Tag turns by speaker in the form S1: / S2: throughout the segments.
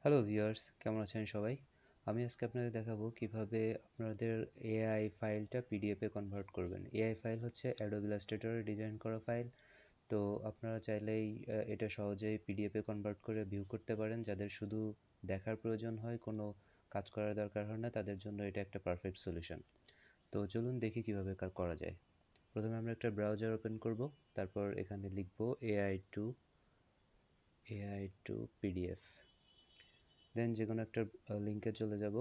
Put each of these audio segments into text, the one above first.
S1: Hello viewers, কেমন আছেন সবাই? আমি আজকে আপনাদের দেখাবো কিভাবে আপনাদের এআই ফাইলটা পিডিএফে কনভার্ট করবেন। এআই ফাইল হচ্ছে অ্যাডোবি ইলাস্ট্রেটরে ডিজাইন করা ফাইল। তো আপনারা চাইলেই এটা সহজেই পিডিএফে কনভার্ট করে ভিউ করতে পারেন। যাদের শুধু দেখার প্রয়োজন হয়, কোনো কাজ করার দরকার হয় না, তাদের জন্য এটা একটা পারফেক্ট সলিউশন। তো চলুন দেখি কিভাবে করা যায়। প্রথমে আমরা একটা ব্রাউজার ওপেন করব, তারপর এখানে লিখব AI to পিডিএফ। দেন যে কোনো একটা লিঙ্কে চলে যাব।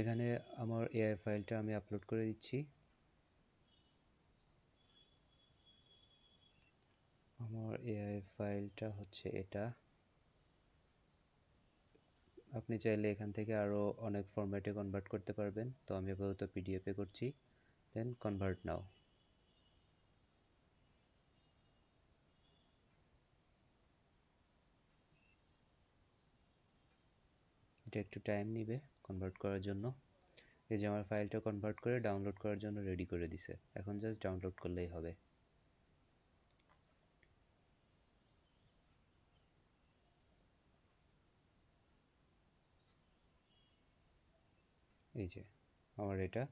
S1: এখানে আমার এআই ফাইলটা আমি আপলোড করে দিচ্ছি। আমার এআই ফাইলটা হচ্ছে এটা। আপনি চাইলে এখান থেকে আরও অনেক ফরম্যাটে কনভার্ট করতে পারবেন, তো আমি আপাতত পিডিএফে করছি। দেন কনভার্ট নাও। এটা একটু টাইম নেবে কনভার্ট করার জন্য। এই যে আমার ফাইলটা কনভার্ট করে ডাউনলোড করার জন্য রেডি করে দিছে, এখন জাস্ট ডাউনলোড করলেই হবে। এই যে আমার এটা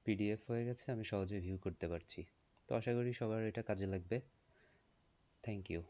S1: পিডিএফ হয়ে গেছে, আমি সহজে ভিউ করতে পারছি। তো আশা করি সবার এটা কাজে লাগবে। Thank you.